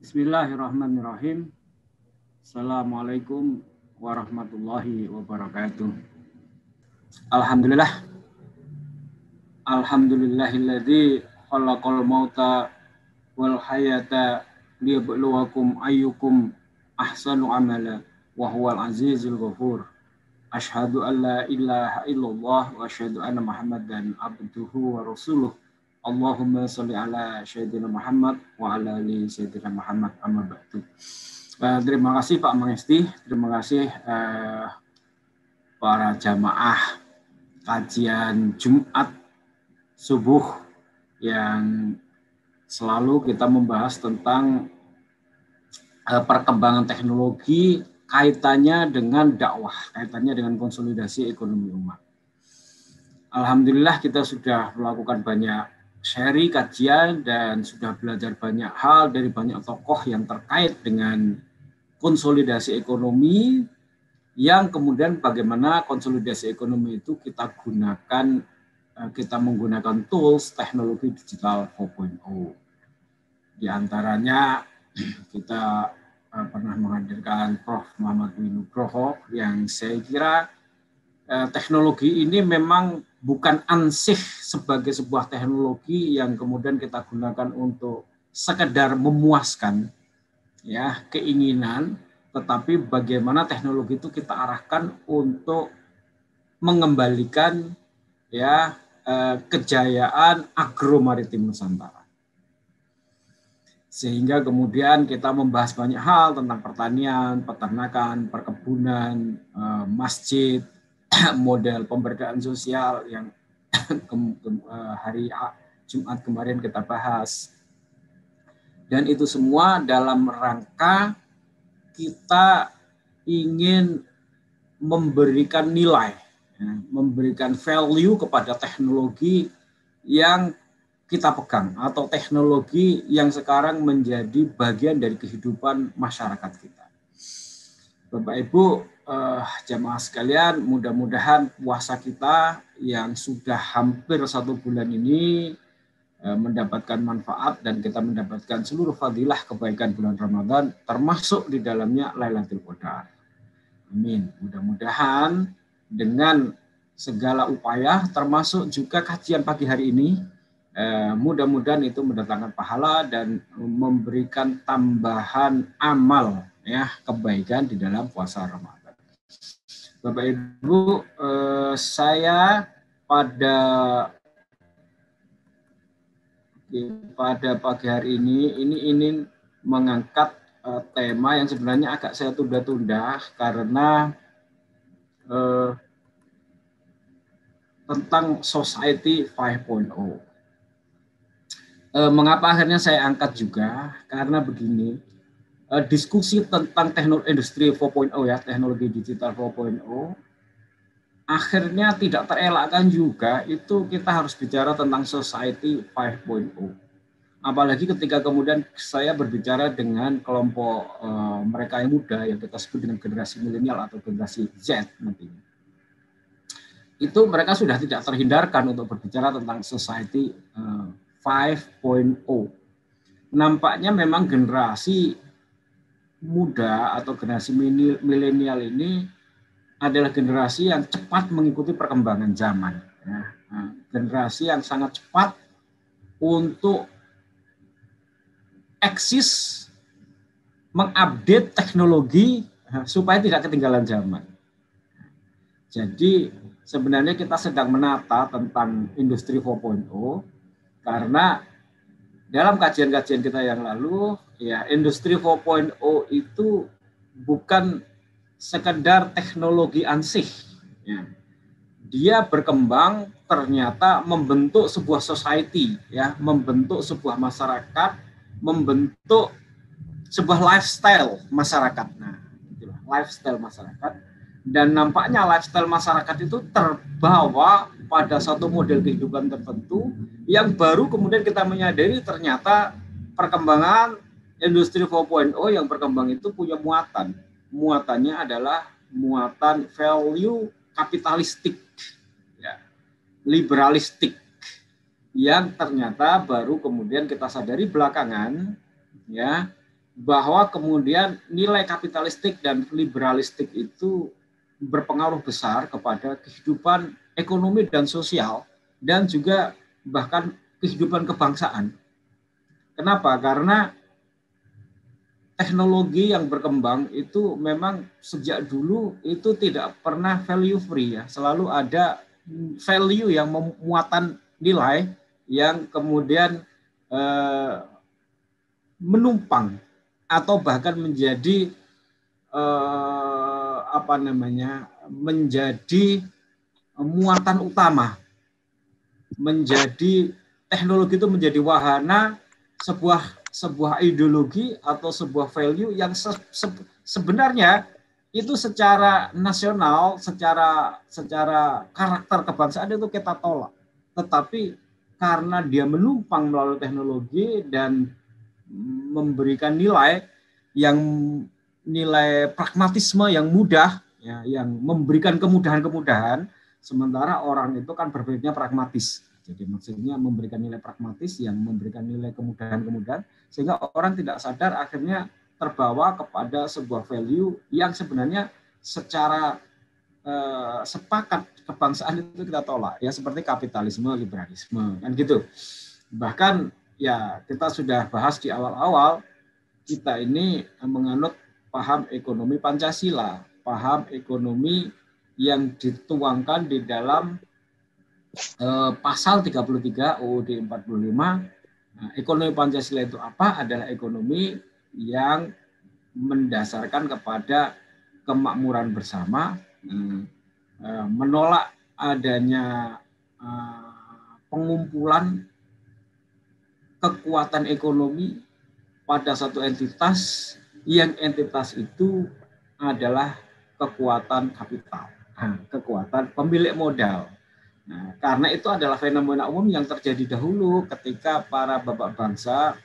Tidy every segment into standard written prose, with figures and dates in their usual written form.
Bismillahirrahmanirrahim. Assalamualaikum warahmatullahi wabarakatuh. Alhamdulillah. Alhamdulillahilladzi khalaqal mauta wal hayata liyabluwakum ayyukum ahsanu amala wa huwal azizul ghafur. Asyhadu an la ilaha illallah wa asyhadu anna Muhammadan abduhu wa rasuluh. Allahumma sholli ala sayyidina Muhammad wa ala ali sayyidina Muhammad amma ba'du. Terima kasih Pak Mangesti, terima kasih para jamaah kajian Jumat subuh yang selalu kita membahas tentang perkembangan teknologi, kaitannya dengan dakwah, kaitannya dengan konsolidasi ekonomi umat. Alhamdulillah kita sudah melakukan banyak seri kajian dan sudah belajar banyak hal dari banyak tokoh yang terkait dengan konsolidasi ekonomi, yang kemudian bagaimana konsolidasi ekonomi itu kita gunakan, kita menggunakan tools teknologi digital 4.0. Di antaranya kita pernah menghadirkan Prof. Muhammad Nugroho yang saya kira teknologi ini memang bukan ansih sebagai sebuah teknologi yang kemudian kita gunakan untuk sekedar memuaskan ya keinginan, tetapi bagaimana teknologi itu kita arahkan untuk mengembalikan ya kejayaan agromaritim Nusantara. Sehingga kemudian kita membahas banyak hal tentang pertanian, peternakan, perkebunan, masjid, model pemberdayaan sosial yang hari Jumat kemarin kita bahas. Dan itu semua dalam rangka kita ingin memberikan nilai, memberikan value kepada teknologi yang kita pegang atau teknologi yang sekarang menjadi bagian dari kehidupan masyarakat kita. Bapak Ibu, jamaah sekalian, mudah-mudahan puasa kita yang sudah hampir 1 bulan ini mendapatkan manfaat dan kita mendapatkan seluruh fadilah kebaikan bulan Ramadan, termasuk di dalamnya Lailatul Qadar. Amin. Mudah-mudahan dengan segala upaya, termasuk juga kajian pagi hari ini, mudah-mudahan itu mendatangkan pahala dan memberikan tambahan amal ya kebaikan di dalam puasa Ramadan. Bapak Ibu, saya pada pagi hari ini mengangkat tema yang sebenarnya agak saya tunda-tunda karena tentang Society 5.0. Mengapa akhirnya saya angkat juga? Karena begini, diskusi tentang teknologi industri 4.0 ya, teknologi digital 4.0, akhirnya tidak terelakkan juga itu kita harus bicara tentang Society 5.0. Apalagi ketika kemudian saya berbicara dengan kelompok mereka yang muda yang kita sebut dengan generasi milenial atau generasi Z nantinya. Itu mereka sudah tidak terhindarkan untuk berbicara tentang Society 5.0. Nampaknya memang generasi muda atau generasi milenial ini adalah generasi yang cepat mengikuti perkembangan zaman. Ya. Generasi yang sangat cepat untuk eksis, mengupdate teknologi supaya tidak ketinggalan zaman. Jadi sebenarnya kita sedang menata tentang industri 4.0 karena dalam kajian-kajian kita yang lalu, ya industri 4.0 itu bukan sekedar teknologi ansih. Ya. Dia berkembang ternyata membentuk sebuah society, ya, membentuk sebuah masyarakat, membentuk sebuah lifestyle masyarakat. Nah, itulah lifestyle masyarakat. Dan nampaknya lifestyle masyarakat itu terbawa pada satu model kehidupan tertentu yang baru kemudian kita menyadari ternyata perkembangan industri 4.0 yang berkembang itu punya muatan. Muatannya adalah muatan value kapitalistik, ya, liberalistik, yang ternyata baru kemudian kita sadari belakangan, ya, bahwa kemudian nilai kapitalistik dan liberalistik itu berpengaruh besar kepada kehidupan ekonomi dan sosial dan juga bahkan kehidupan kebangsaan. Kenapa? Karena teknologi yang berkembang itu memang sejak dulu itu tidak pernah value free ya, selalu ada value yang muatan nilai yang kemudian menumpang atau bahkan menjadi menjadi muatan utama, menjadi teknologi itu menjadi wahana sebuah ideologi atau sebuah value yang sebenarnya itu secara nasional, secara karakter kebangsaan itu kita tolak. Tetapi karena dia menumpang melalui teknologi dan memberikan nilai pragmatisme yang mudah, ya, yang memberikan kemudahan-kemudahan, sementara orang itu kan berpikirnya pragmatis. Jadi maksudnya memberikan nilai pragmatis yang memberikan nilai kemudahan-kemudahan, sehingga orang tidak sadar akhirnya terbawa kepada sebuah value yang sebenarnya secara sepakat kebangsaan itu kita tolak, ya, seperti kapitalisme, liberalisme, kan gitu. Bahkan ya kita sudah bahas di awal-awal, kita ini menganut paham ekonomi Pancasila, paham ekonomi yang dituangkan di dalam pasal 33 UUD 45. Nah, ekonomi Pancasila itu apa? Adalah ekonomi yang mendasarkan kepada kemakmuran bersama, menolak adanya pengumpulan kekuatan ekonomi pada satu entitas yang entitas itu adalah kekuatan kapital, kekuatan pemilik modal. Nah, karena itu adalah fenomena umum yang terjadi dahulu ketika para bapak bangsa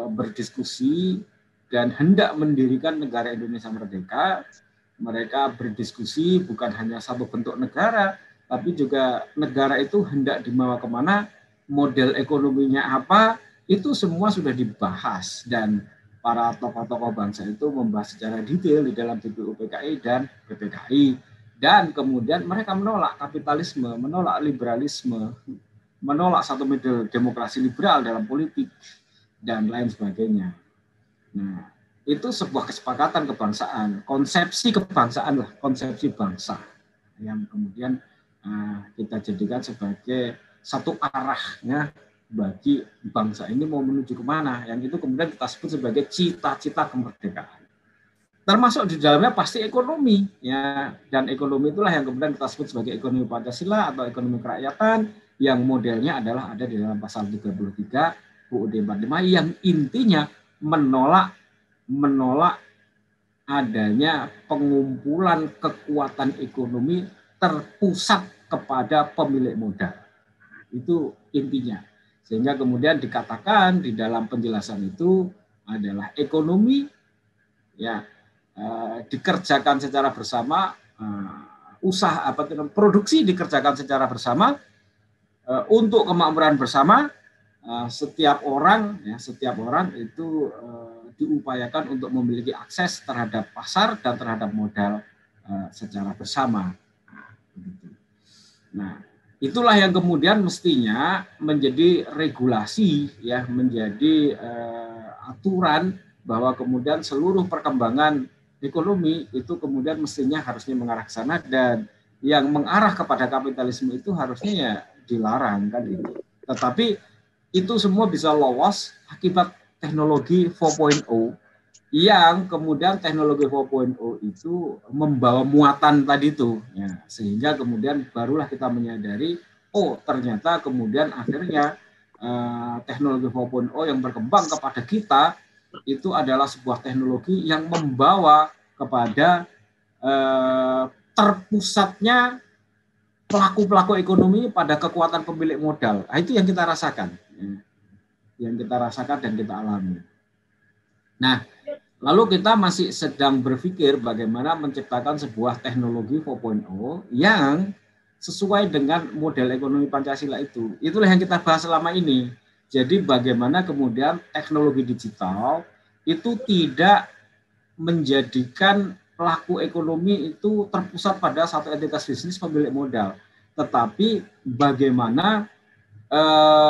berdiskusi dan hendak mendirikan negara Indonesia merdeka. Mereka berdiskusi bukan hanya satu bentuk negara, tapi juga negara itu hendak dibawa kemana, model ekonominya apa, itu semua sudah dibahas. Dan para tokoh-tokoh bangsa itu membahas secara detail di dalam TPU PKI dan BPKI. Dan kemudian mereka menolak kapitalisme, menolak liberalisme, menolak satu model demokrasi liberal dalam politik, dan lain sebagainya. Nah, itu sebuah kesepakatan kebangsaan, konsepsi kebangsaan lah, konsepsi bangsa yang kemudian kita jadikan sebagai satu arahnya bagi bangsa ini mau menuju kemana, yang itu kemudian kita sebut sebagai cita-cita kemerdekaan. Termasuk di dalamnya pasti ekonomi, ya, dan ekonomi itulah yang kemudian kita sebut sebagai ekonomi Pancasila atau ekonomi kerakyatan, yang modelnya adalah ada di dalam pasal 33 UUD 45 yang intinya menolak adanya pengumpulan kekuatan ekonomi terpusat kepada pemilik modal. Itu intinya. Sehingga kemudian dikatakan di dalam penjelasan itu adalah ekonomi, ya, dikerjakan secara bersama, produksi dikerjakan secara bersama untuk kemakmuran bersama. Setiap orang itu diupayakan untuk memiliki akses terhadap pasar dan terhadap modal secara bersama. Nah, itulah yang kemudian mestinya menjadi regulasi, ya, menjadi aturan bahwa kemudian seluruh perkembangan ekonomi itu kemudian mestinya harusnya mengarah ke sana, dan yang mengarah kepada kapitalisme itu harusnya ya dilarang, kan itu. Tetapi itu semua bisa lolos akibat teknologi 4.0 yang kemudian teknologi 4.0 itu membawa muatan tadi itu, ya, sehingga kemudian barulah kita menyadari, oh ternyata kemudian akhirnya teknologi 4.0 yang berkembang kepada kita itu adalah sebuah teknologi yang membawa kepada terpusatnya pelaku-pelaku ekonomi pada kekuatan pemilik modal. Nah, itu yang kita rasakan, yang kita rasakan dan kita alami. Nah, lalu kita masih sedang berpikir bagaimana menciptakan sebuah teknologi 4.0 yang sesuai dengan model ekonomi Pancasila itu. Itulah yang kita bahas selama ini. Jadi bagaimana kemudian teknologi digital itu tidak menjadikan pelaku ekonomi itu terpusat pada satu entitas bisnis pemilik modal, tetapi bagaimana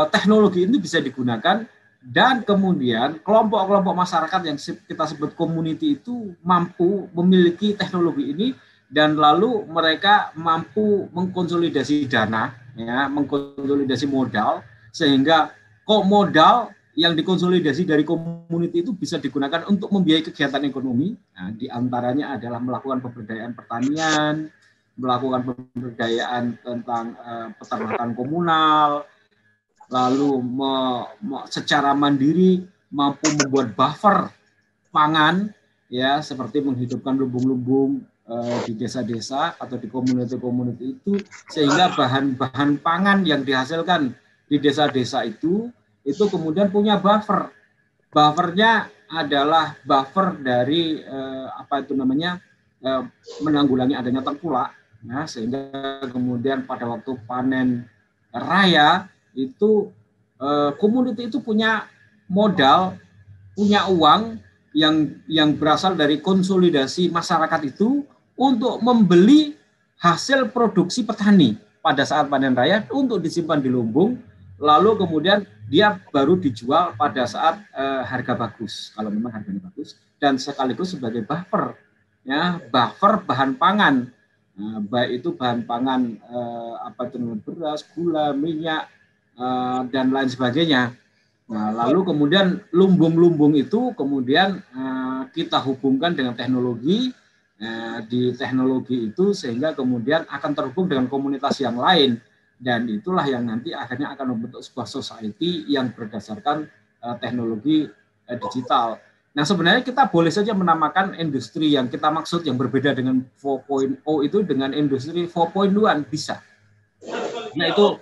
teknologi ini bisa digunakan dan kemudian kelompok-kelompok masyarakat yang kita sebut community itu mampu memiliki teknologi ini dan lalu mereka mampu mengkonsolidasi dana, ya, mengkonsolidasi modal sehingga kok modal yang dikonsolidasi dari community itu bisa digunakan untuk membiayai kegiatan ekonomi. Nah, di antaranya adalah melakukan pemberdayaan pertanian, melakukan pemberdayaan tentang peternakan komunal, lalu secara mandiri mampu membuat buffer pangan, ya, seperti menghidupkan lumbung-lumbung di desa-desa atau di komuniti-komuniti itu, sehingga bahan-bahan pangan yang dihasilkan di desa-desa itu kemudian punya buffer. Buffernya adalah buffer dari menanggulangi adanya tengkulak, ya, sehingga kemudian pada waktu panen raya itu community itu punya modal, punya uang yang berasal dari konsolidasi masyarakat itu untuk membeli hasil produksi petani pada saat panen raya untuk disimpan di lumbung, lalu kemudian dia baru dijual pada saat harga bagus, kalau memang harganya bagus, dan sekaligus sebagai buffer, ya, buffer bahan pangan, baik itu bahan pangan beras, gula, minyak, dan lain sebagainya. Nah, lalu kemudian lumbung-lumbung itu kemudian kita hubungkan dengan teknologi, di teknologi itu sehingga kemudian akan terhubung dengan komunitas yang lain, dan itulah yang nanti akhirnya akan membentuk sebuah society yang berdasarkan teknologi digital. Nah, sebenarnya kita boleh saja menamakan industri yang kita maksud yang berbeda dengan 4.0 itu dengan industri 4.1 bisa. Nah, itu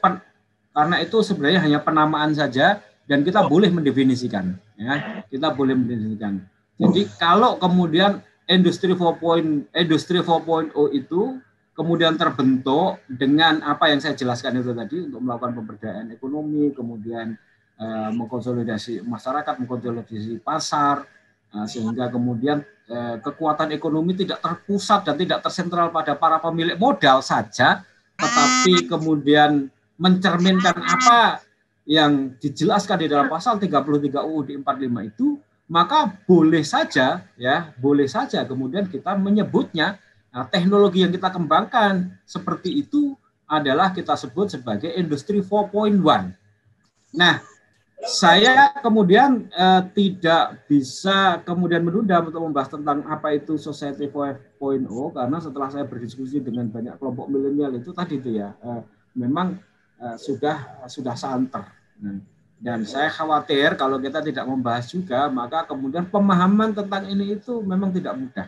karena itu sebenarnya hanya penamaan saja dan kita boleh mendefinisikan, ya, kita boleh mendefinisikan. Jadi kalau kemudian industri 4.0 itu kemudian terbentuk dengan apa yang saya jelaskan itu tadi untuk melakukan pemberdayaan ekonomi, kemudian mengkonsolidasi masyarakat, mengkonsolidasi pasar, sehingga kemudian kekuatan ekonomi tidak terpusat dan tidak tersentral pada para pemilik modal saja, tetapi kemudian mencerminkan apa yang dijelaskan di dalam pasal 33 UUD 45 itu, maka boleh saja, ya, boleh saja kemudian kita menyebutnya teknologi yang kita kembangkan seperti itu adalah kita sebut sebagai industri 4.1. Nah, saya kemudian tidak bisa kemudian menunda untuk membahas tentang apa itu Society 4.0 karena setelah saya berdiskusi dengan banyak kelompok milenial itu tadi itu, ya, memang sudah santer. Dan saya khawatir kalau kita tidak membahas juga, maka kemudian pemahaman tentang ini itu memang tidak mudah.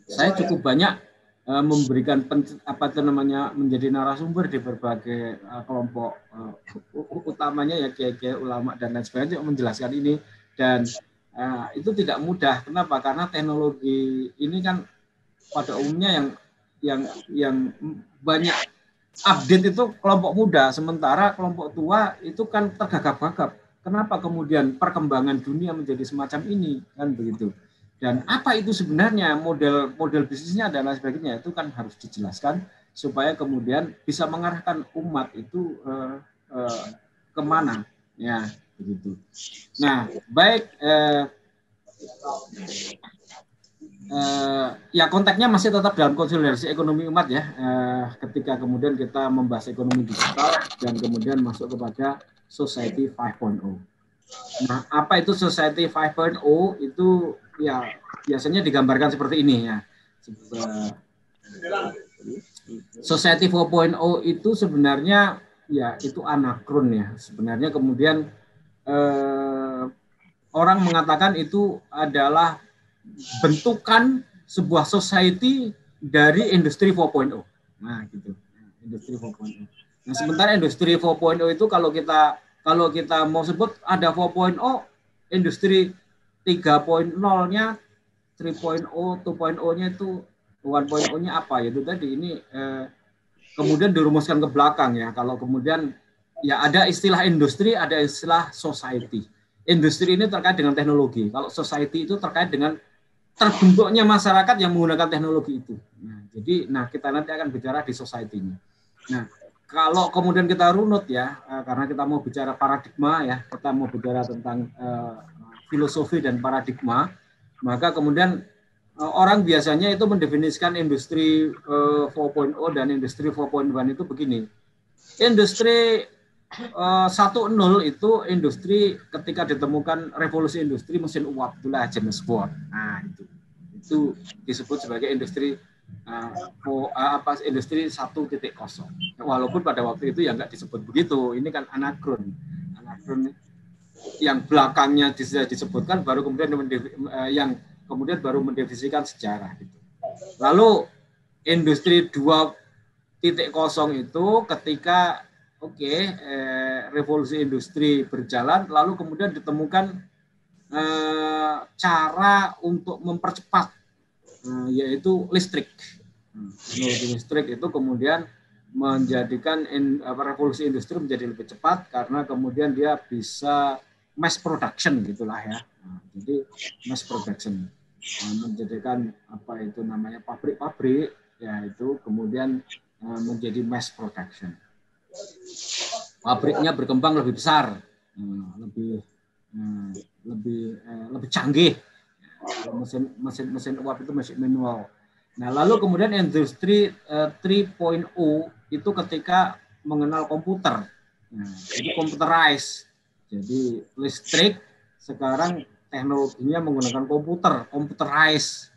Saya cukup banyak memberikan menjadi narasumber di berbagai kelompok, utamanya ya kiai-kiai, ulama dan lain sebagainya untuk menjelaskan ini, dan itu tidak mudah. Kenapa? Karena teknologi ini kan pada umumnya yang banyak update itu kelompok muda, sementara kelompok tua itu kan tergagap-gagap. Kenapa kemudian perkembangan dunia menjadi semacam ini, kan begitu. Dan apa itu sebenarnya model bisnisnya dan lain sebagainya, itu kan harus dijelaskan supaya kemudian bisa mengarahkan umat itu kemana, ya, begitu. Nah, baik. Ya, konteksnya masih tetap dalam konsolidasi ekonomi umat, ya, ketika kemudian kita membahas ekonomi digital dan kemudian masuk kepada Society 5.0. Nah, apa itu Society 5.0 itu, ya, biasanya digambarkan seperti ini, ya. Society 4.0 itu sebenarnya, ya, itu anakron, ya. Sebenarnya kemudian orang mengatakan itu adalah bentukan sebuah society dari industri 4.0. Nah, gitu. Industri 4.0. Nah, sementara industri 4.0 itu kalau kita mau sebut ada 4.0, industri 3.0-nya, 3.0, 2.0-nya itu 1.0-nya apa? Itu tadi ini kemudian dirumuskan ke belakang, ya. Kalau kemudian, ya, ada istilah industri, ada istilah society. industri ini terkait dengan teknologi. Kalau society itu terkait dengan terbentuknya masyarakat yang menggunakan teknologi itu. Nah, kita nanti akan bicara di society-nya. Nah, kalau kemudian kita runut ya, karena kita mau bicara paradigma ya, kita mau bicara tentang filosofi dan paradigma, maka kemudian orang biasanya itu mendefinisikan industri 4.0 dan industri 4.1 itu begini. Industri 1.0 itu industri ketika ditemukan revolusi industri mesin uap, itulah James Watt. Nah, itu disebut sebagai industri industri 1.0. Walaupun pada waktu itu ya nggak disebut begitu. Ini kan anakron yang belakangnya disebutkan baru kemudian yang kemudian baru mendefinisikan sejarah gitu. Lalu industri 2.0 itu ketika revolusi industri berjalan, lalu kemudian ditemukan cara untuk mempercepat, yaitu listrik. Teknologi listrik itu kemudian menjadikan revolusi industri menjadi lebih cepat karena kemudian dia bisa mass production gitulah ya. Jadi mass production menjadikan pabrik-pabrik ya itu kemudian menjadi mass production. Pabriknya berkembang lebih besar, lebih canggih. Mesin uap itu masih manual. Nah, lalu kemudian industri 3.0 itu ketika mengenal komputer. Nah, jadi computerized. Jadi listrik sekarang teknologinya menggunakan computerized.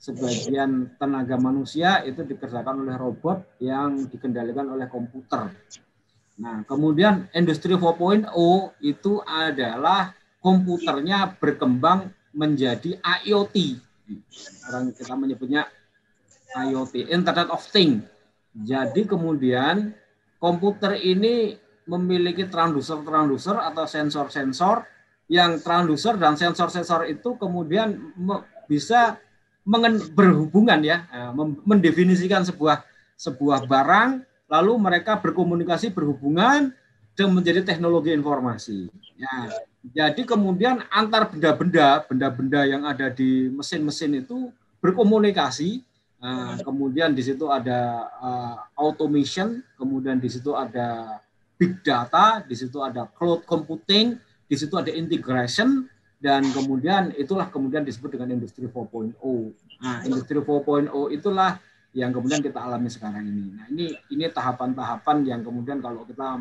Sebagian tenaga manusia itu dikerjakan oleh robot yang dikendalikan oleh komputer. Nah, kemudian industri 4.0 itu adalah komputernya berkembang menjadi IoT. Orang kita menyebutnya IoT, Internet of Things. Jadi kemudian komputer ini memiliki transducer atau sensor-sensor yang transducer dan sensor-sensor itu kemudian bisa berhubungan ya, mendefinisikan sebuah barang, lalu mereka berkomunikasi berhubungan dan menjadi teknologi informasi. Ya, jadi kemudian antar benda-benda yang ada di mesin-mesin itu berkomunikasi. Kemudian di situ ada automation, kemudian di situ ada big data, di situ ada cloud computing, di situ ada integration, dan kemudian itulah kemudian disebut dengan industri 4.0. Nah, industri 4.0 itulah yang kemudian kita alami sekarang ini. Nah, ini tahapan-tahapan yang kemudian kalau kita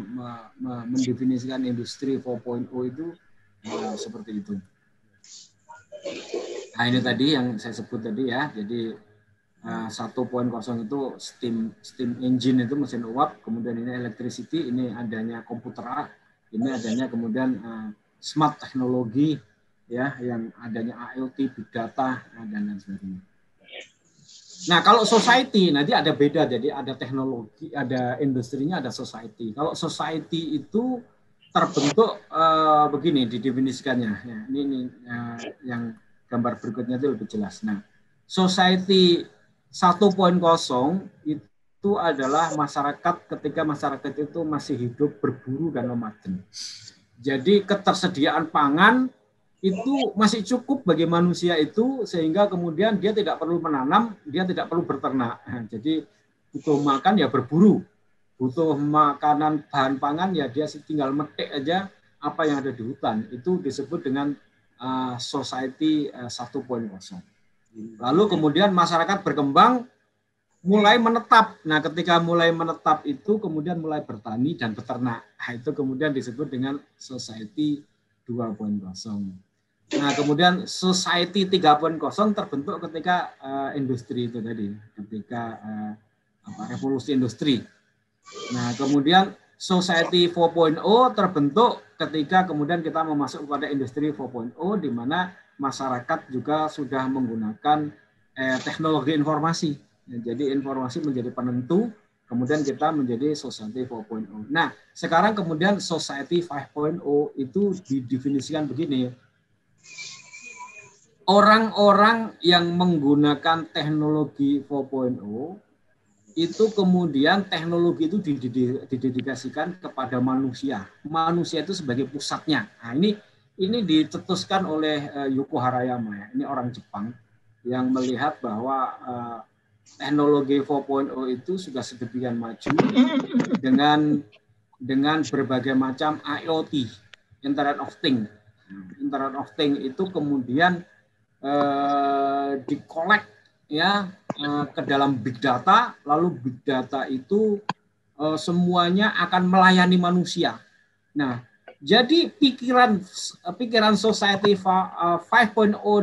mendefinisikan industri 4.0 itu seperti itu. Nah, ini tadi yang saya sebut tadi ya. Jadi 1.0 itu steam engine itu mesin uap, kemudian ini electricity, ini adanya komputer, ini adanya kemudian smart teknologi ya, yang adanya IoT, big data dan lain sebagainya. Nah, kalau society nanti ada beda, jadi ada teknologi, ada industrinya, ada society. Kalau society itu terbentuk begini didefinisikannya. Ya, ini yang gambar berikutnya itu lebih jelas. Nah, society 1.0 itu adalah masyarakat ketika masyarakat itu masih hidup berburu dan nomaden. Jadi ketersediaan pangan itu masih cukup bagi manusia itu sehingga kemudian dia tidak perlu menanam, dia tidak perlu berternak. Nah, jadi butuh makan ya berburu, butuh makanan bahan pangan ya dia tinggal metik aja apa yang ada di hutan. Itu disebut dengan society 1.0. Lalu kemudian masyarakat berkembang mulai menetap. Nah, ketika mulai menetap itu kemudian mulai bertani dan beternak. Nah, itu kemudian disebut dengan society 2.0. Nah, kemudian society 3.0 terbentuk ketika industri itu tadi, ketika revolusi industri. Nah, kemudian society 4.0 terbentuk ketika kemudian kita memasuk kepada industri 4.0 di mana masyarakat juga sudah menggunakan teknologi informasi. Jadi informasi menjadi penentu, kemudian kita menjadi society 4.0. Nah, sekarang kemudian society 5.0 itu didefinisikan begini. Orang-orang yang menggunakan teknologi 4.0 itu kemudian teknologi itu didedikasikan kepada manusia. Manusia itu sebagai pusatnya. Nah, ini dicetuskan oleh Yuko Harayama ya. Ini orang Jepang yang melihat bahwa teknologi 4.0 itu sudah sedemikian maju dengan berbagai macam IoT, Internet of Things. Internet of Things itu kemudian dikolek ya ke dalam big data, lalu big data itu semuanya akan melayani manusia. Nah, jadi pikiran Society 5.0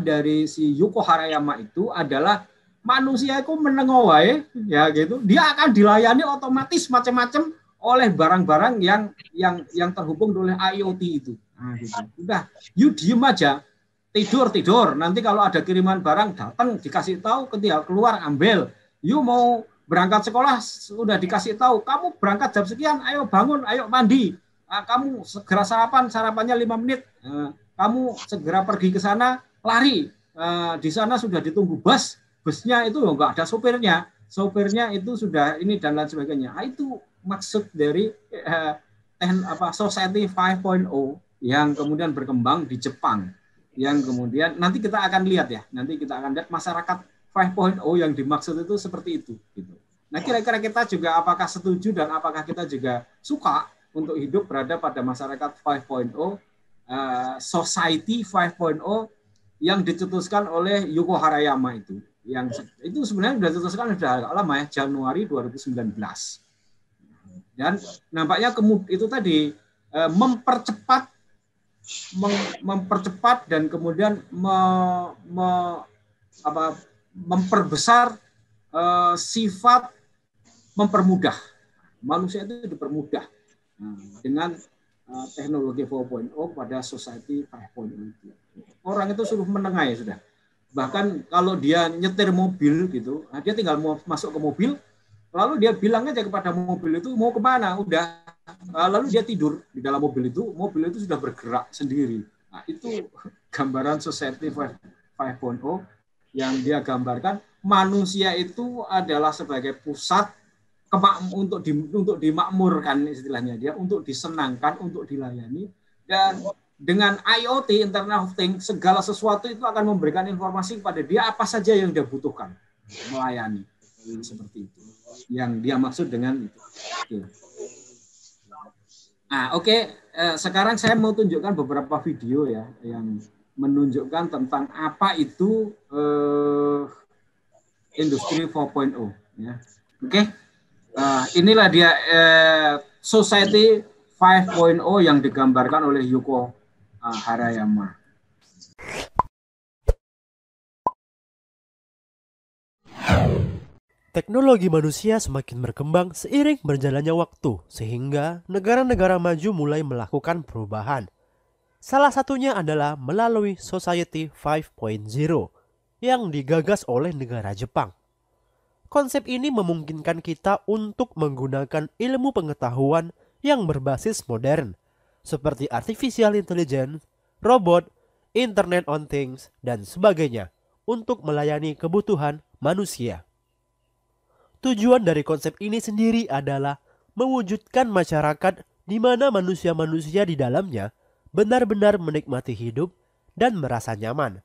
dari si Yuko Harayama itu adalah manusia itu menengok wae ya gitu. Dia akan dilayani otomatis macam-macam oleh barang-barang yang terhubung oleh IoT itu. Nah, gitu. Udah, you diem aja. Tidur. Nanti kalau ada kiriman barang datang dikasih tahu, ketika keluar ambil. You mau berangkat sekolah sudah dikasih tahu, kamu berangkat jam sekian, ayo bangun, ayo mandi. Kamu segera sarapannya 5 menit. Kamu segera pergi ke sana, lari. Di sana sudah ditunggu busnya itu enggak ada sopirnya itu sudah ini dan lain sebagainya. Itu maksud dari Society 5.0 yang kemudian berkembang di Jepang. Yang kemudian nanti kita akan lihat masyarakat 5.0 yang dimaksud itu seperti itu gitu. Nah, kira-kira kita juga apakah setuju dan apakah kita juga suka untuk hidup berada pada masyarakat 5.0 Society 5.0 yang dicetuskan oleh Yuko Harayama itu. Yang itu sebenarnya sudah dicetuskan sudah lama ya, Januari 2019. Dan nampaknya itu tadi mempercepat dan kemudian memperbesar sifat mempermudah. Manusia itu dipermudah dengan teknologi 4.0 pada Society 5.0. Orang itu suruh menengahi sudah. Bahkan kalau dia nyetir mobil gitu, dia tinggal mau masuk ke mobil, lalu dia bilang aja kepada mobil itu mau kemana, udah. Lalu dia tidur di dalam mobil itu sudah bergerak sendiri. Nah, itu gambaran Society 5.0 yang dia gambarkan manusia itu adalah sebagai pusat untuk dimakmurkan istilahnya dia, untuk disenangkan, untuk dilayani, dan dengan IoT Internet of Things segala sesuatu itu akan memberikan informasi kepada dia apa saja yang dia butuhkan, melayani seperti itu yang dia maksud dengan itu. Oke. Sekarang saya mau tunjukkan beberapa video ya yang menunjukkan tentang apa itu industri 4.0 ya. Oke. Inilah dia Society 5.0 yang digambarkan oleh Yuko Harayama. Teknologi manusia semakin berkembang seiring berjalannya waktu, sehingga negara-negara maju mulai melakukan perubahan. Salah satunya adalah melalui Society 5.0 yang digagas oleh negara Jepang. Konsep ini memungkinkan kita untuk menggunakan ilmu pengetahuan yang berbasis modern, seperti artificial intelligence, robot, Internet of Things, dan sebagainya, untuk melayani kebutuhan manusia. Tujuan dari konsep ini sendiri adalah mewujudkan masyarakat di mana manusia-manusia di dalamnya benar-benar menikmati hidup dan merasa nyaman.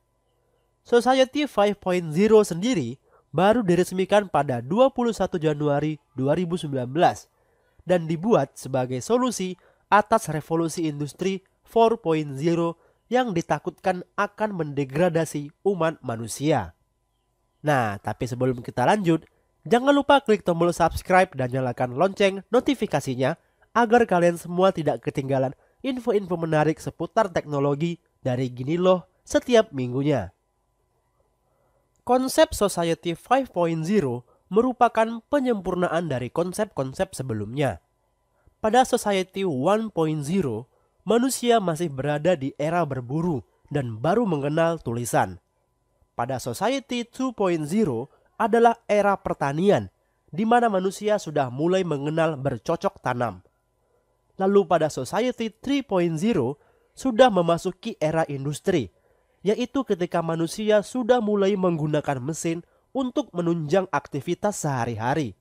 Society 5.0 sendiri baru diresmikan pada 21 Januari 2019 dan dibuat sebagai solusi atas revolusi industri 4.0 yang ditakutkan akan mendegradasi umat manusia. Nah, tapi sebelum kita lanjut, jangan lupa klik tombol subscribe dan nyalakan lonceng notifikasinya agar kalian semua tidak ketinggalan info-info menarik seputar teknologi dari Gini Loh setiap minggunya. Konsep Society 5.0 merupakan penyempurnaan dari konsep-konsep sebelumnya. Pada Society 1.0, manusia masih berada di era berburu dan baru mengenal tulisan. Pada Society 2.0 adalah era pertanian, di mana manusia sudah mulai mengenal bercocok tanam. Lalu pada Society 3.0 sudah memasuki era industri, yaitu ketika manusia sudah mulai menggunakan mesin untuk menunjang aktivitas sehari-hari.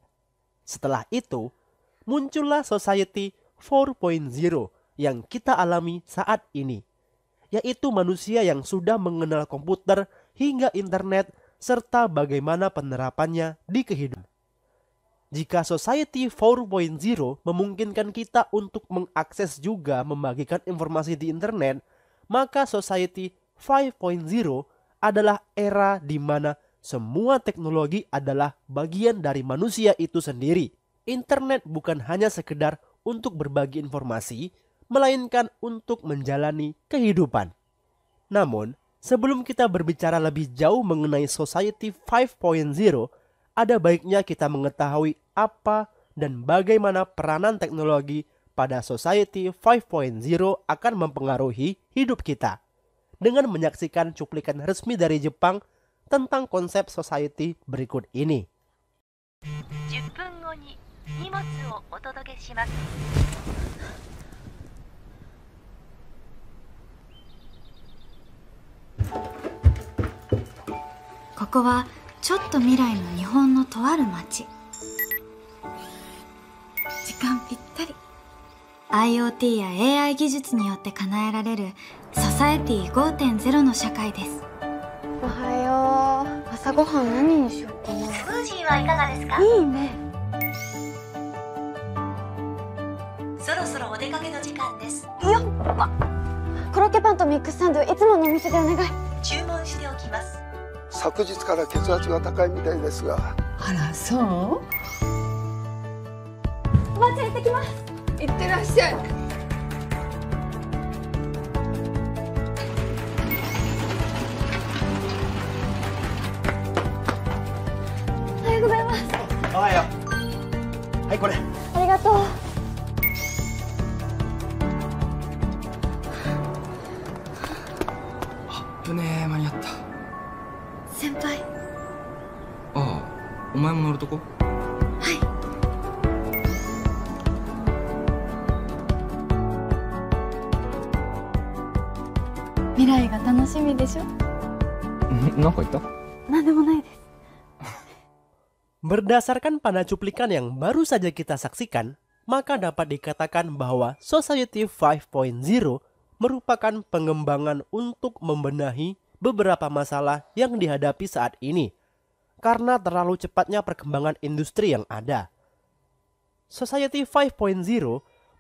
Setelah itu, muncullah Society 4.0 yang kita alami saat ini, yaitu manusia yang sudah mengenal komputer hingga internet serta bagaimana penerapannya di kehidupan. Jika Society 4.0 memungkinkan kita untuk mengakses juga membagikan informasi di internet, maka Society 5.0 adalah era di mana semua teknologi adalah bagian dari manusia itu sendiri. Internet bukan hanya sekedar untuk berbagi informasi, melainkan untuk menjalani kehidupan. Namun, sebelum kita berbicara lebih jauh mengenai Society 5.0, ada baiknya kita mengetahui apa dan bagaimana peranan teknologi pada Society 5.0 akan mempengaruhi hidup kita. Dengan menyaksikan cuplikan resmi dari Jepang tentang konsep society berikut ini. 10分後に荷物をお届けします。ここはちょっと未来の日本のとある町。時間ぴったり。 IoT や AI 技術によって叶えられるソサエティ 5.0 の社会です。おはよう。朝ごはん何にしようかな。スムージーはいかがですか？いいね。そろそろお出かけの時間です。よっ、コロッケパンとミックスサンドいつものお店でお願い。注文しておきます。昨日から血圧が高いみたいですが。あら、そう？おばあちゃん行ってきます。いってらっしゃい。おはようございます。おはよう。はい、これ。ありがとう。危ねえ、間に合った。先輩。ああ、お前も乗るとこ？はい。未来が楽しみでしょ。なんか言った？なんでもないです。 Berdasarkan pada cuplikan yang baru saja kita saksikan, maka dapat dikatakan bahwa Society 5.0 merupakan pengembangan untuk membenahi beberapa masalah yang dihadapi saat ini karena terlalu cepatnya perkembangan industri yang ada. Society 5.0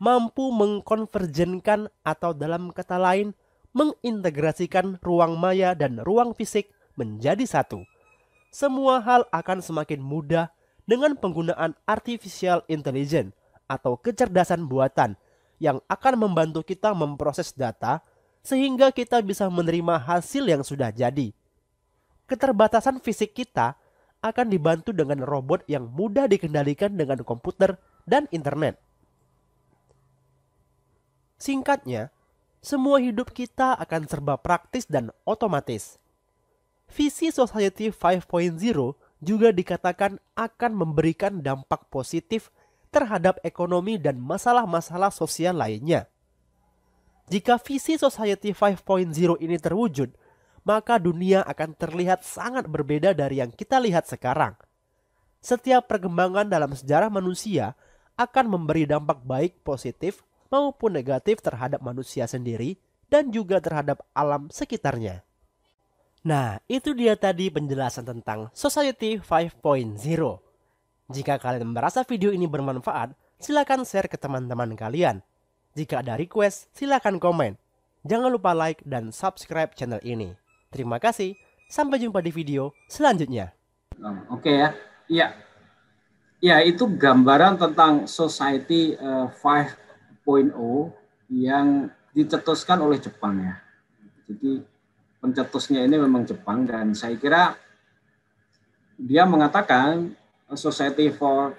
mampu mengkonvergenkan atau dalam kata lain mengintegrasikan ruang maya dan ruang fisik menjadi satu. Semua hal akan semakin mudah dengan penggunaan artificial intelligence atau kecerdasan buatan yang akan membantu kita memproses data sehingga kita bisa menerima hasil yang sudah jadi. Keterbatasan fisik kita akan dibantu dengan robot yang mudah dikendalikan dengan komputer dan internet. Singkatnya, semua hidup kita akan serba praktis dan otomatis. Visi Society 5.0 juga dikatakan akan memberikan dampak positif terhadap ekonomi dan masalah-masalah sosial lainnya. Jika visi Society 5.0 ini terwujud, maka dunia akan terlihat sangat berbeda dari yang kita lihat sekarang. Setiap perkembangan dalam sejarah manusia akan memberi dampak baik positif maupun negatif terhadap manusia sendiri dan juga terhadap alam sekitarnya. Nah, itu dia tadi penjelasan tentang Society 5.0. Jika kalian merasa video ini bermanfaat, silakan share ke teman-teman kalian. Jika ada request, silakan komen. Jangan lupa like dan subscribe channel ini. Terima kasih, sampai jumpa di video selanjutnya. Oke ya, iya. Ya, itu gambaran tentang Society 5.0 yang dicetuskan oleh Jepang ya. Jadi pencetusnya ini memang Jepang dan saya kira dia mengatakan Society 5.0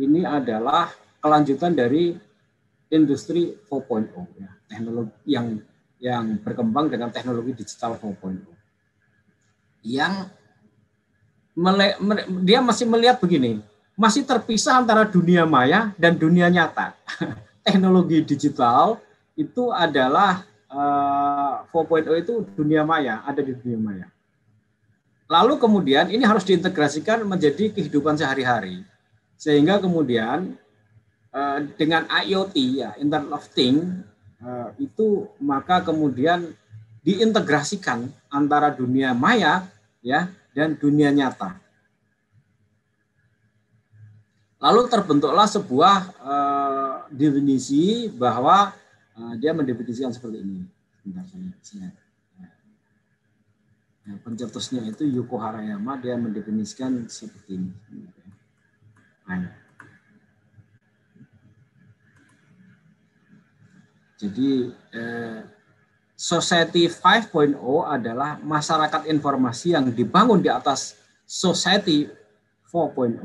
ini adalah kelanjutan dari industri 4.0 ya, teknologi yang berkembang dengan teknologi digital 4.0. Yang dia masih melihat begini, masih terpisah antara dunia maya dan dunia nyata. Teknologi digital itu adalah 4.0 itu dunia maya, ada di dunia maya. lalu kemudian ini harus diintegrasikan menjadi kehidupan sehari-hari. Sehingga kemudian dengan IoT ya, Internet of Things, itu maka kemudian diintegrasikan antara dunia maya ya dan dunia nyata. Lalu terbentuklah sebuah definisi bahwa dia mendefinisikan seperti ini. Sebentar saya. Nah, pencetusnya itu Yuko Harayama, dia mendefinisikan seperti ini. Nah. Jadi Society 5.0 adalah masyarakat informasi yang dibangun di atas Society 4.0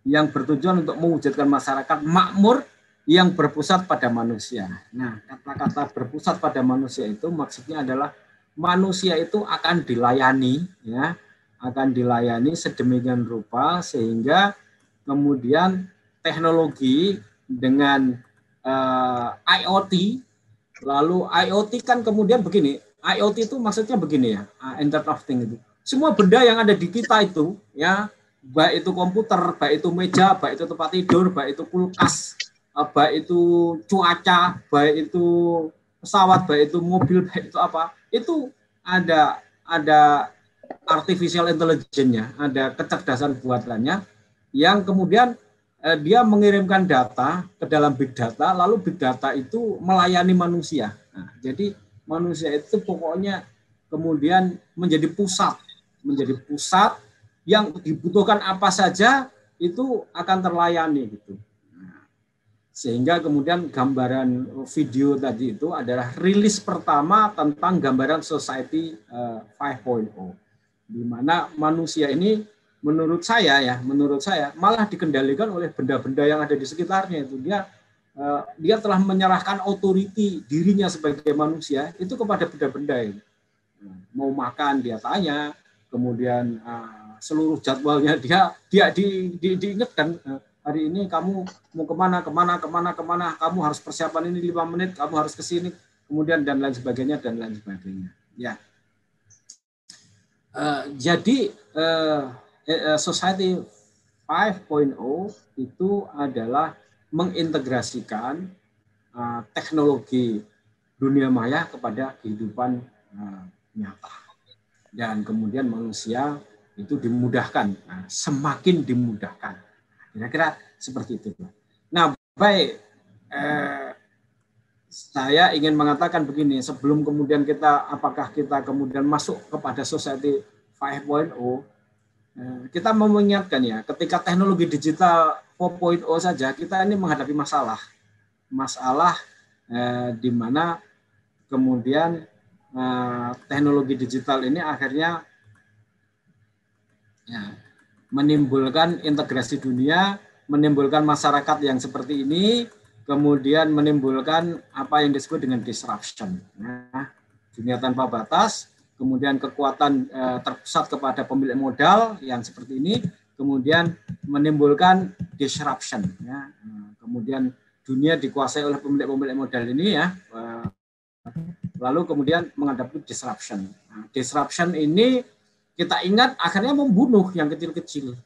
yang bertujuan untuk mewujudkan masyarakat makmur yang berpusat pada manusia. Nah, kata-kata berpusat pada manusia itu maksudnya adalah manusia itu akan dilayani, ya, akan dilayani sedemikian rupa sehingga kemudian teknologi dengan IoT, lalu IoT kan kemudian begini, IoT itu maksudnya begini ya, Internet of Things itu. Semua benda yang ada di kita itu, ya, baik itu komputer, baik itu meja, baik itu tempat tidur, baik itu kulkas, baik itu cuaca, baik itu pesawat, baik itu mobil, baik itu apa, itu ada artificial intelligence-nya, ada kecerdasan buatannya yang kemudian dia mengirimkan data ke dalam big data, lalu big data itu melayani manusia. Nah, jadi manusia itu pokoknya kemudian menjadi pusat yang dibutuhkan apa saja itu akan terlayani gitu. Nah, sehingga kemudian gambaran video tadi itu adalah rilis pertama tentang gambaran Society 5.0, di mana manusia ini menurut saya malah dikendalikan oleh benda-benda yang ada di sekitarnya itu. Dia telah menyerahkan authority dirinya sebagai manusia itu kepada benda-benda itu. Mau makan dia tanya, kemudian seluruh jadwalnya dia diingatkan, hari ini kamu mau kemana, kamu harus persiapan ini 5 menit, kamu harus ke sini, kemudian dan lain sebagainya. Ya. Jadi Society 5.0 itu adalah mengintegrasikan teknologi dunia maya kepada kehidupan nyata. Dan kemudian manusia itu dimudahkan, semakin dimudahkan. Kira-kira seperti itu. Nah, baik, saya ingin mengatakan begini, sebelum kemudian apakah kita kemudian masuk kepada Society 5.0, kita mau mengingatkan ya, ketika teknologi digital 4.0 saja kita ini menghadapi masalah di mana kemudian teknologi digital ini akhirnya ya, menimbulkan integrasi dunia, menimbulkan masyarakat yang seperti ini, kemudian menimbulkan apa yang disebut dengan disruption. Nah, dunia tanpa batas, kemudian kekuatan terpusat kepada pemilik modal yang seperti ini, kemudian menimbulkan disruption. Ya. Kemudian dunia dikuasai oleh pemilik modal ini ya, lalu kemudian menghadapi disruption. Nah, disruption ini kita ingat akhirnya membunuh yang kecil-kecil,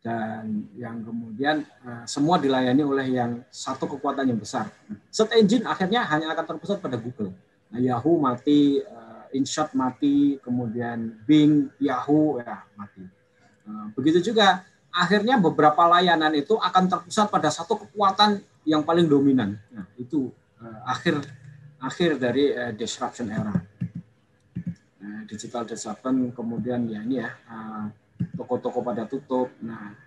dan yang kemudian semua dilayani oleh yang satu kekuatan yang besar. Search engine akhirnya hanya akan terpusat pada Google. Yahoo mati, InShot mati, kemudian Bing, Yahoo ya mati. Begitu juga akhirnya beberapa layanan itu akan terpusat pada satu kekuatan yang paling dominan. Nah, itu akhir dari disruption era. Digital disruption, kemudian ya ini ya toko-toko pada tutup. Nah,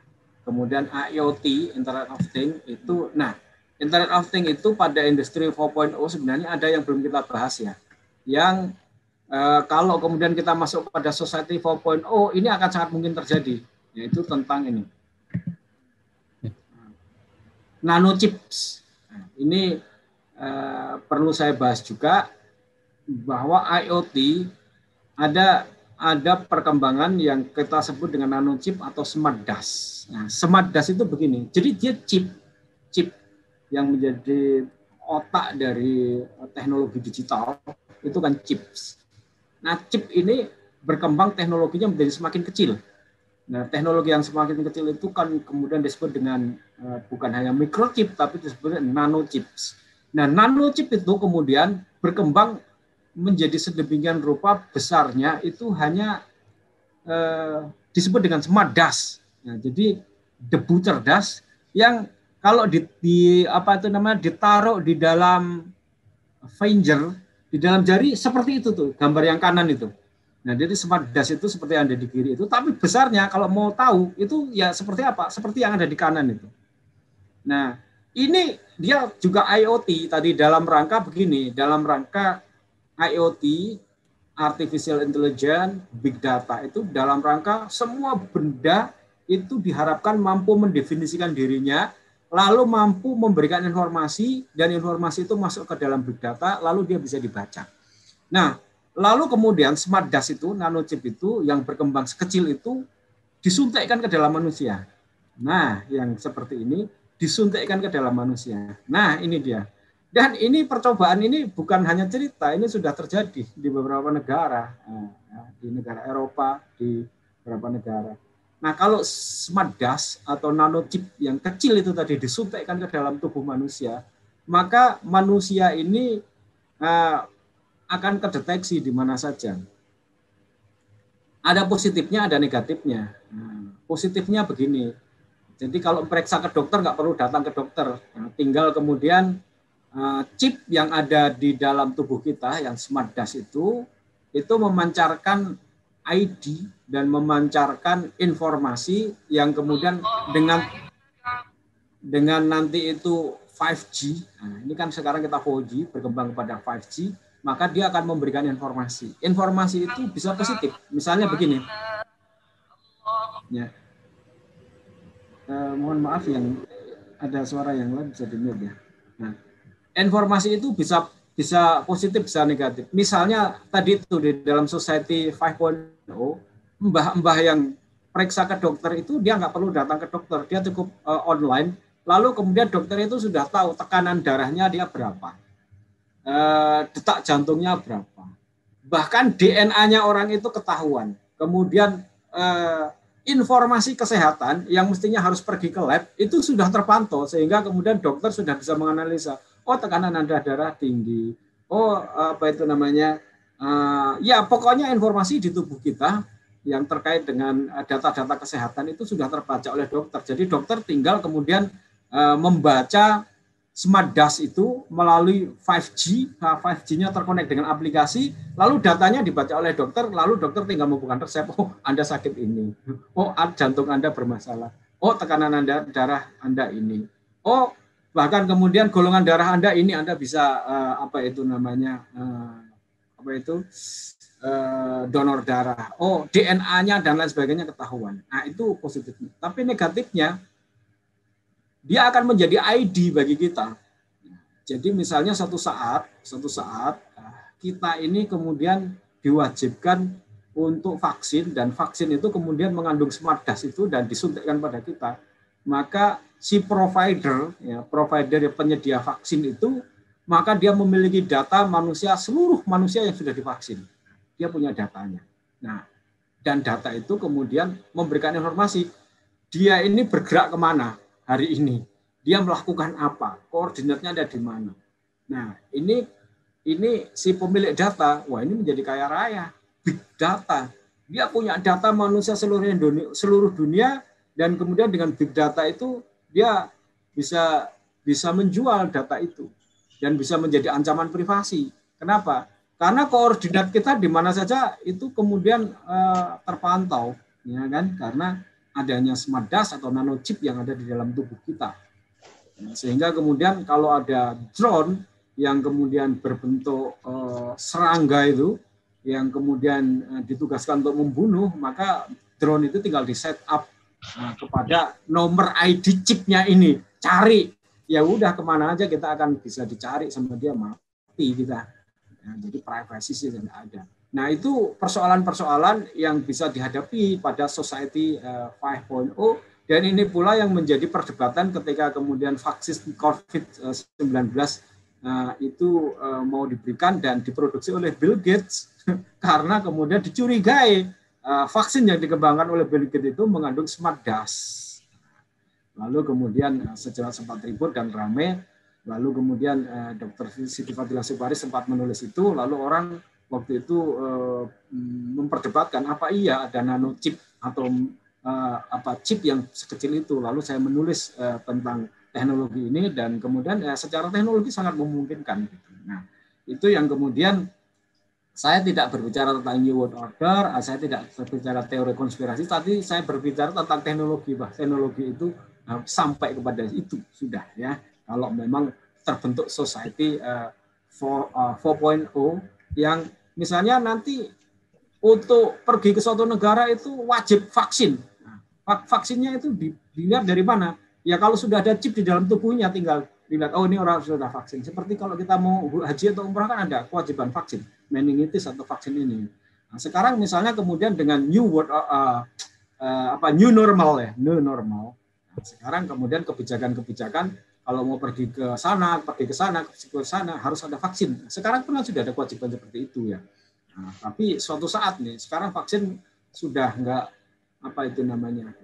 kemudian IoT, Internet of Things itu, Internet of Things itu pada industri 4.0 sebenarnya ada yang belum kita bahas ya. Yang kalau kemudian kita masuk pada Society 4.0 ini akan sangat mungkin terjadi, yaitu tentang ini. Nanochips. Nah, ini perlu saya bahas juga bahwa IoT ada perkembangan yang kita sebut dengan nanochip atau smart DAS. Nah, smart DAS itu begini. Jadi dia chip yang menjadi otak dari teknologi digital itu kan chips. Nah, chip ini berkembang teknologinya menjadi semakin kecil. Nah, teknologi yang semakin kecil itu kan kemudian disebut dengan bukan hanya microchip, tapi disebut nanochips. Nah, nanochip itu kemudian berkembang menjadi sedemikian rupa besarnya itu hanya disebut dengan smart dust. Nah, jadi debu cerdas yang kalau ditaruh di dalam finger, di dalam jari seperti itu tuh, gambar yang kanan itu. Nah, jadi smart dust itu seperti yang ada di kiri itu, tapi besarnya kalau mau tahu itu ya seperti apa? Seperti yang ada di kanan itu. Nah, ini dia juga IoT tadi dalam rangka begini, dalam rangka IoT, artificial intelligence, big data itu dalam rangka semua benda itu diharapkan mampu mendefinisikan dirinya, lalu mampu memberikan informasi, dan informasi itu masuk ke dalam big data, lalu dia bisa dibaca. Nah, lalu kemudian smart dust itu, nanochip itu yang berkembang sekecil itu disuntikkan ke dalam manusia. Nah, yang seperti ini disuntikkan ke dalam manusia. Nah, ini dia. Dan ini percobaan ini bukan hanya cerita, ini sudah terjadi di beberapa negara, di negara Eropa, di beberapa negara. Nah, kalau smart dust atau nanochip yang kecil itu tadi disuntikkan ke dalam tubuh manusia, maka manusia ini akan terdeteksi di mana saja. Ada positifnya, ada negatifnya. Positifnya begini, jadi kalau periksa ke dokter nggak perlu datang ke dokter, tinggal kemudian chip yang ada di dalam tubuh kita, yang smart dust itu memancarkan ID dan memancarkan informasi yang kemudian dengan nanti itu 5G, nah ini kan sekarang kita 4G berkembang kepada 5G, maka dia akan memberikan informasi. Informasi itu bisa positif, misalnya begini. Ya. Mohon maaf yang ada suara yang lain bisa di-mute ya. Nah, informasi itu bisa positif, bisa negatif. Misalnya tadi itu di dalam Society 5.0, mbah-mbah yang periksa ke dokter itu dia nggak perlu datang ke dokter, dia cukup online. Lalu kemudian dokter itu sudah tahu tekanan darahnya dia berapa, detak jantungnya berapa, bahkan DNA-nya orang itu ketahuan. Kemudian informasi kesehatan yang mestinya harus pergi ke lab itu sudah terpantau, sehingga kemudian dokter sudah bisa menganalisa, oh tekanan anda darah tinggi, oh apa itu namanya, ya pokoknya informasi di tubuh kita yang terkait dengan data-data kesehatan itu sudah terbaca oleh dokter. Jadi dokter tinggal kemudian membaca smart dust itu melalui 5G, 5G-nya terkonek dengan aplikasi, lalu datanya dibaca oleh dokter, lalu dokter tinggal membuka resep, oh Anda sakit ini, oh jantung Anda bermasalah, oh tekanan Anda, darah Anda ini, oh bahkan kemudian golongan darah Anda ini, Anda bisa donor darah, oh DNA-nya dan lain sebagainya ketahuan. Nah itu positifnya. Tapi negatifnya, dia akan menjadi ID bagi kita. Jadi misalnya satu saat kita ini kemudian diwajibkan untuk vaksin, dan vaksin itu kemudian mengandung smart dust itu dan disuntikkan pada kita. Maka si provider penyedia vaksin itu, maka dia memiliki data manusia, seluruh manusia yang sudah divaksin. Dia punya datanya. Nah, dan data itu kemudian memberikan informasi, dia ini bergerak kemana hari ini, dia melakukan apa, koordinatnya ada di mana. Nah, ini si pemilik data, wah ini menjadi kaya raya, big data. Dia punya data manusia seluruh dunia, dan kemudian dengan big data itu dia bisa menjual data itu dan bisa menjadi ancaman privasi. Kenapa? Karena koordinat kita di mana saja itu kemudian terpantau, ya kan? Karena adanya smart dust atau nanochip yang ada di dalam tubuh kita. Sehingga kemudian kalau ada drone yang kemudian berbentuk serangga itu, yang kemudian ditugaskan untuk membunuh, maka drone itu tinggal di set up kepada nomor ID chipnya ini, cari, ya udah kemana aja kita akan bisa dicari sama dia, mati kita. Nah, jadi privasi sih tidak ada. Nah itu persoalan-persoalan yang bisa dihadapi pada Society 5.0, dan ini pula yang menjadi perdebatan ketika kemudian vaksin COVID-19 itu mau diberikan dan diproduksi oleh Bill Gates karena kemudian dicurigai vaksin yang dikembangkan oleh Bill Gates itu mengandung smart dust. Lalu kemudian sejenak sempat ribut dan ramai. Lalu kemudian Dr. Siti Fadila Supari sempat menulis itu. Lalu orang waktu itu memperdebatkan apa iya ada nanochip atau chip yang sekecil itu. Lalu saya menulis tentang teknologi ini dan kemudian secara teknologi sangat memungkinkan. Nah, itu yang kemudian saya tidak berbicara tentang New World Order, saya tidak berbicara teori konspirasi, tapi saya berbicara tentang teknologi. Teknologi itu sampai kepada itu sudah ya. Kalau memang terbentuk society 4.0 yang misalnya nanti untuk pergi ke suatu negara itu wajib vaksin. Nah, vaksinnya itu dilihat dari mana? Ya kalau sudah ada chip di dalam tubuhnya tinggal dilihat, oh ini orang sudah vaksin. Seperti kalau kita mau haji atau umrah kan ada kewajiban vaksin, meningitis atau vaksin ini. Nah, sekarang misalnya kemudian dengan new normal ya, new normal. Nah, sekarang kemudian kebijakan-kebijakan kalau mau pergi ke sana harus ada vaksin. Sekarang pun sudah ada kewajiban seperti itu ya. Nah, tapi suatu saat nih, sekarang vaksin sudah enggak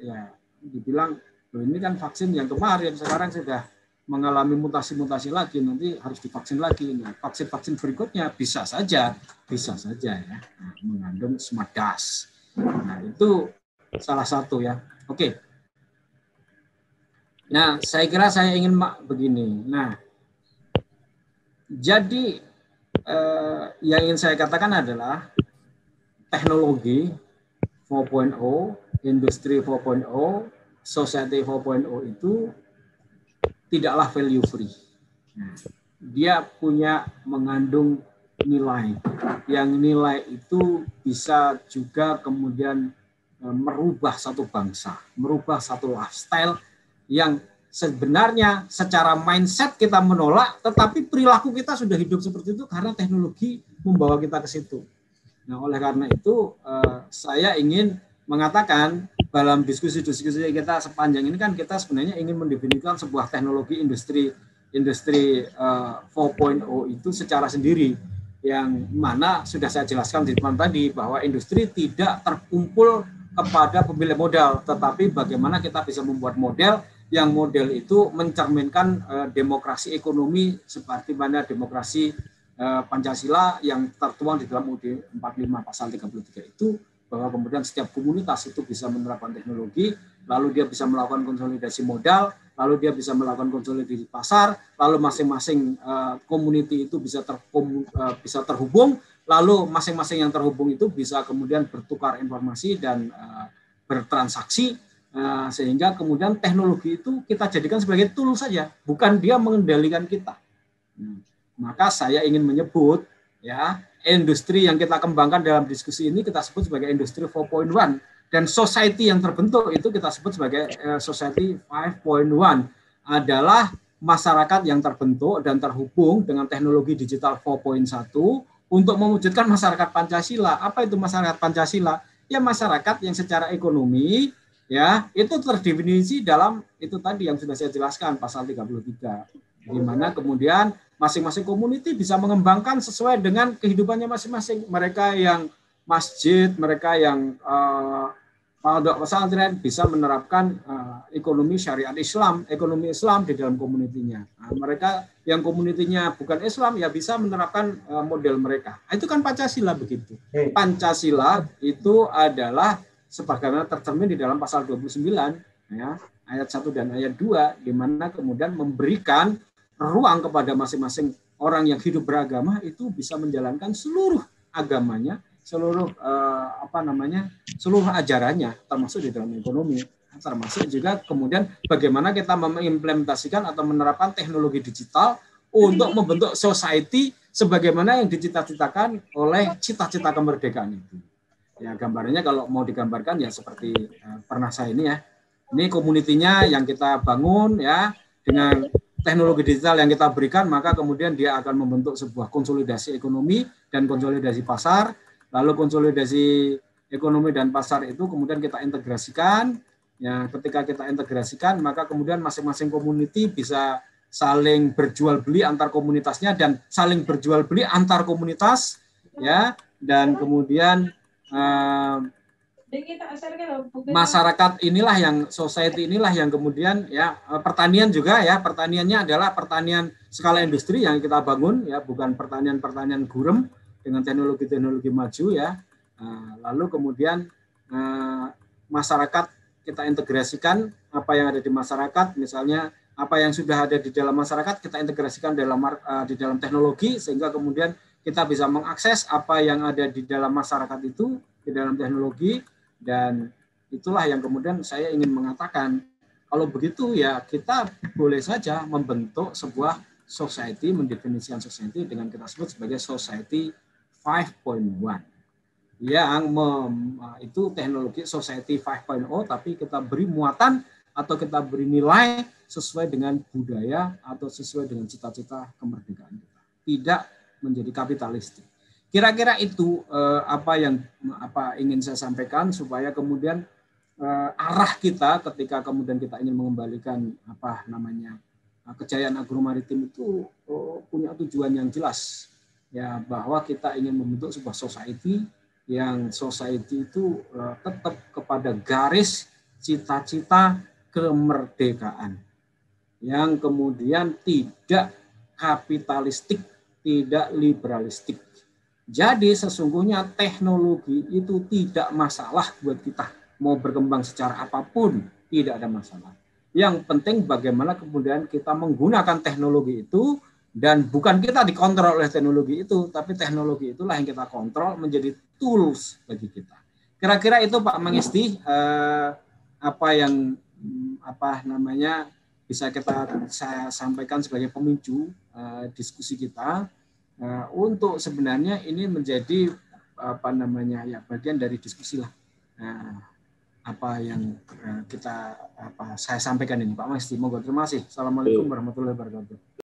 ya dibilang ini kan vaksin yang kemarin, sekarang sudah mengalami mutasi-mutasi lagi, nanti harus divaksin lagi. Nah, vaksin-vaksin berikutnya bisa saja ya, mengandung smart dust. Nah, itu salah satu ya. Oke. Nah, saya kira saya ingin begini. Nah, jadi yang ingin saya katakan adalah teknologi 4.0, industri 4.0, society 4.0 itu tidaklah value free. Nah, dia punya mengandung nilai. Yang nilai itu bisa juga kemudian merubah satu bangsa, merubah satu lifestyle yang sebenarnya secara mindset kita menolak, tetapi perilaku kita sudah hidup seperti itu karena teknologi membawa kita ke situ. Nah, oleh karena itu saya ingin mengatakan dalam diskusi-diskusi kita sepanjang ini kan kita sebenarnya ingin mendefinisikan sebuah teknologi industri 4.0 itu secara sendiri, yang mana sudah saya jelaskan di depan tadi bahwa industri tidak terkumpul kepada pemilik modal, tetapi bagaimana kita bisa membuat model yang model itu mencerminkan demokrasi ekonomi seperti mana demokrasi Pancasila yang tertuang di dalam UUD 45 pasal 33 itu, bahwa kemudian setiap komunitas itu bisa menerapkan teknologi, lalu dia bisa melakukan konsolidasi modal, lalu dia bisa melakukan konsolidasi pasar, lalu masing-masing community itu bisa terhubung, lalu masing-masing yang terhubung itu bisa kemudian bertukar informasi dan bertransaksi, sehingga kemudian teknologi itu kita jadikan sebagai tool saja, bukan dia mengendalikan kita. Maka saya ingin menyebut ya, industri yang kita kembangkan dalam diskusi ini kita sebut sebagai industri 4.1, dan society yang terbentuk itu kita sebut sebagai society 5.1, adalah masyarakat yang terbentuk dan terhubung dengan teknologi digital 4.1 untuk mewujudkan masyarakat Pancasila. Apa itu masyarakat Pancasila? Ya masyarakat yang secara ekonomi ya itu terdefinisi dalam itu tadi yang sudah saya jelaskan pasal 33, di mana kemudian masing-masing community bisa mengembangkan sesuai dengan kehidupannya masing-masing. Mereka yang masjid, mereka yang pondok pesantren bisa menerapkan ekonomi syariat Islam, ekonomi Islam di dalam komunitinya. Nah, mereka yang komunitinya bukan Islam ya bisa menerapkan model mereka. Itu kan Pancasila begitu. Pancasila itu adalah sebagaimana tercermin di dalam pasal 29 ya, ayat 1 dan ayat 2, di mana kemudian memberikan ruang kepada masing-masing orang yang hidup beragama itu bisa menjalankan seluruh agamanya, seluruh seluruh ajarannya, termasuk di dalam ekonomi, termasuk juga kemudian bagaimana kita mengimplementasikan atau menerapkan teknologi digital untuk membentuk society sebagaimana yang dicita-citakan oleh cita-cita kemerdekaan itu. Ya gambarannya kalau mau digambarkan ya seperti pernah saya ini ya, ini komunitinya yang kita bangun ya dengan teknologi digital yang kita berikan, maka kemudian dia akan membentuk sebuah konsolidasi ekonomi dan konsolidasi pasar. Lalu konsolidasi ekonomi dan pasar itu kemudian kita integrasikan. Ya, ketika kita integrasikan, maka kemudian masing-masing community bisa saling berjual beli antar komunitasnya dan saling berjual beli antar komunitas, ya, dan kemudian masyarakat inilah yang society inilah yang kemudian ya pertanian juga ya, pertaniannya adalah pertanian skala industri yang kita bangun ya, bukan pertanian gurem dengan teknologi maju ya. Lalu kemudian masyarakat kita integrasikan apa yang ada di masyarakat, misalnya apa yang sudah ada di dalam masyarakat kita integrasikan di dalam teknologi sehingga kemudian kita bisa mengakses apa yang ada di dalam masyarakat itu di dalam teknologi. Dan itulah yang kemudian saya ingin mengatakan, kalau begitu ya kita boleh saja membentuk sebuah society, mendefinisikan society dengan kita sebut sebagai society 5.1 yang itu teknologi society 5.0, tapi kita beri muatan atau kita beri nilai sesuai dengan budaya atau sesuai dengan cita-cita kemerdekaan kita, tidak menjadi kapitalistik. Kira-kira itu apa yang ingin saya sampaikan supaya kemudian arah kita ketika kemudian kita ingin mengembalikan kejayaan agromaritim itu punya tujuan yang jelas ya, bahwa kita ingin membentuk sebuah society yang society itu tetap kepada garis cita-cita kemerdekaan yang kemudian tidak kapitalistik, tidak liberalistik. Jadi sesungguhnya teknologi itu tidak masalah buat kita. Mau berkembang secara apapun, tidak ada masalah. Yang penting bagaimana kemudian kita menggunakan teknologi itu, dan bukan kita dikontrol oleh teknologi itu, tapi teknologi itulah yang kita kontrol menjadi tools bagi kita. Kira-kira itu Pak Mangisti, apa yang bisa saya sampaikan sebagai pemicu diskusi kita. Untuk sebenarnya ini menjadi bagian dari diskusi lah, apa yang saya sampaikan ini Pak Mangisti. Terima kasih. Assalamualaikum warahmatullahi wabarakatuh.